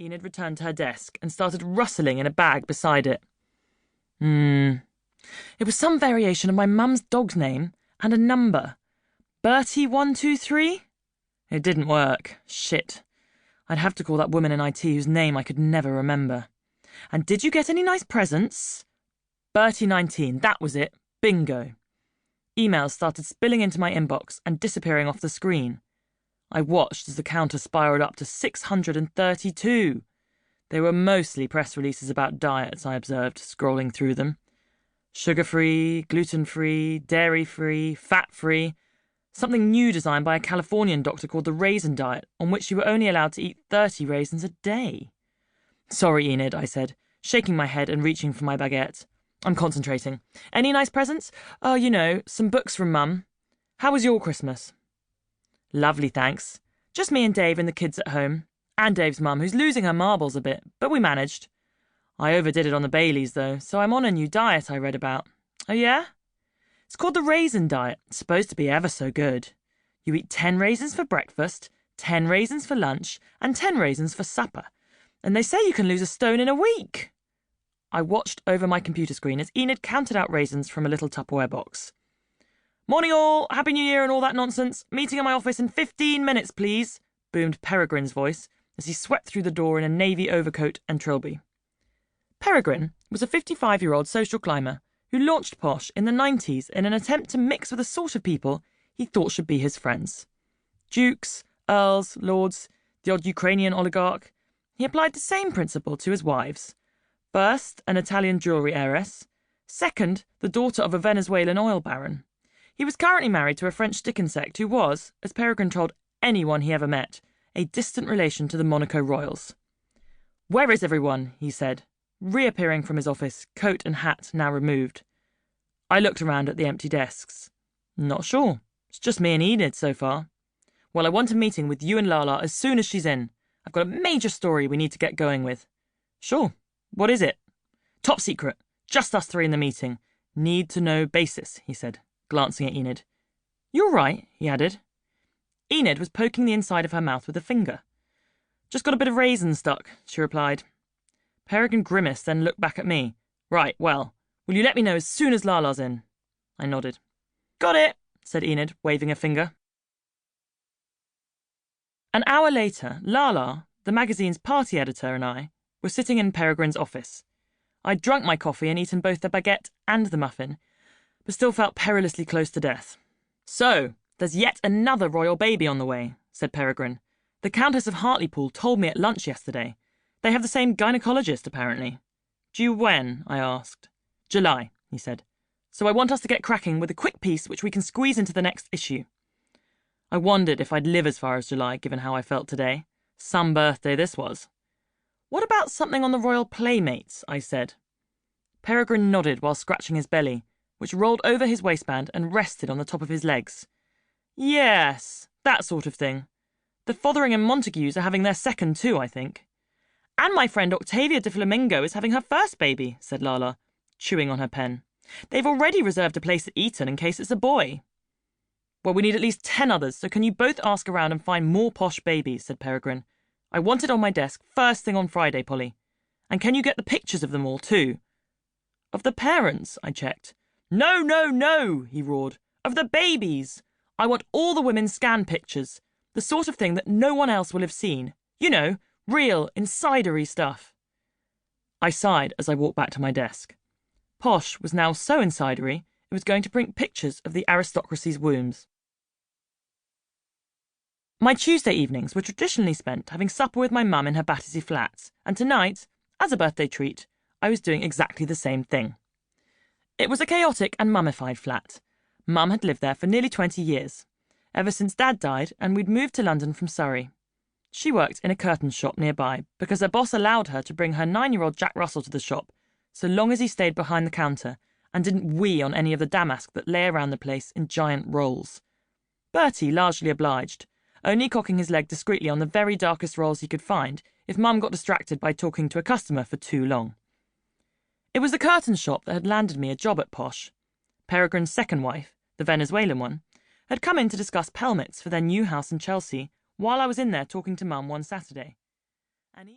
Enid returned to her desk and started rustling in a bag beside it. It was some variation of my mum's dog's name and a number. Bertie 123? It didn't work. Shit. I'd have to call that woman in IT whose name I could never remember. And did you get any nice presents? Bertie 19, that was it. Bingo. Emails started spilling into my inbox and disappearing off the screen. I watched as the counter spiralled up to 632. They were mostly press releases about diets, I observed, scrolling through them. Sugar-free, gluten-free, dairy-free, fat-free. Something new designed by a Californian doctor called the raisin diet, on which you were only allowed to eat 30 raisins a day. Sorry, Enid, I said, shaking my head and reaching for my baguette. I'm concentrating. Any nice presents? Oh, you know, some books from Mum. How was your Christmas? Lovely, thanks. Just me and Dave and the kids at home. And Dave's mum, who's losing her marbles a bit, but we managed. I overdid it on the Baileys, though, so I'm on a new diet I read about. Oh, yeah? It's called the raisin diet. It's supposed to be ever so good. You eat 10 raisins for breakfast, 10 raisins for lunch, and 10 raisins for supper. And they say you can lose a stone in a week. I watched over my computer screen as Enid counted out raisins from a little Tupperware box. Morning all, Happy New Year and all that nonsense. Meeting in my office in 15 minutes, please, boomed Peregrine's voice as he swept through the door in a navy overcoat and trilby. Peregrine was a 55-year-old social climber who launched Posh in the 90s in an attempt to mix with the sort of people he thought should be his friends. Dukes, earls, lords, the odd Ukrainian oligarch. He applied the same principle to his wives. First, an Italian jewellery heiress. Second, the daughter of a Venezuelan oil baron. He was currently married to a French stick insect who was, as Peregrine told anyone he ever met, a distant relation to the Monaco royals. Where is everyone? He said, reappearing from his office, coat and hat now removed. I looked around at the empty desks. Not sure. It's just me and Enid so far. Well, I want a meeting with you and Lala as soon as she's in. I've got a major story we need to get going with. Sure. What is it? Top secret. Just us three in the meeting. Need to know basis, he said, glancing at Enid. You're right, he added. Enid was poking the inside of her mouth with a finger. Just got a bit of raisin stuck, she replied. Peregrine grimaced, then looked back at me. Right, well, will you let me know as soon as Lala's in? I nodded. Got it, said Enid, waving a finger. An hour later, Lala, the magazine's party editor, and I were sitting in Peregrine's office. I'd drunk my coffee and eaten both the baguette and the muffin, but still felt perilously close to death. So, there's yet another royal baby on the way, said Peregrine. The Countess of Hartlepool told me at lunch yesterday. They have the same gynaecologist, apparently. Due when? I asked. July, he said. So I want us to get cracking with a quick piece which we can squeeze into the next issue. I wondered if I'd live as far as July, given how I felt today. Some birthday this was. What about something on the Royal Playmates? I said. Peregrine nodded while scratching his belly, which rolled over his waistband and rested on the top of his legs. Yes, that sort of thing. The Fotheringham Montagues are having their second too, I think. And my friend Octavia de Flamingo is having her first baby, said Lala, chewing on her pen. They've already reserved a place at Eton in case it's a boy. Well, we need at least 10 others, so can you both ask around and find more posh babies, said Peregrine. I want it on my desk first thing on Friday, Polly. And can you get the pictures of them all, too? Of the parents, I checked. No, no, no, he roared. Of the babies. I want all the women's scan pictures. The sort of thing that no one else will have seen. You know, real, insidery stuff. I sighed as I walked back to my desk. Posh was now so insidery, it was going to print pictures of the aristocracy's wombs. My Tuesday evenings were traditionally spent having supper with my mum in her Battersea flats, and tonight, as a birthday treat, I was doing exactly the same thing. It was a chaotic and mummified flat. Mum had lived there for nearly 20 years, ever since Dad died and we'd moved to London from Surrey. She worked in a curtain shop nearby because her boss allowed her to bring her 9-year-old Jack Russell to the shop so long as he stayed behind the counter and didn't wee on any of the damask that lay around the place in giant rolls. Bertie largely obliged, only cocking his leg discreetly on the very darkest rolls he could find if Mum got distracted by talking to a customer for too long. It was the curtain shop that had landed me a job at Posh. Peregrine's second wife, the Venezuelan one, had come in to discuss pelmets for their new house in Chelsea while I was in there talking to Mum one Saturday. And he...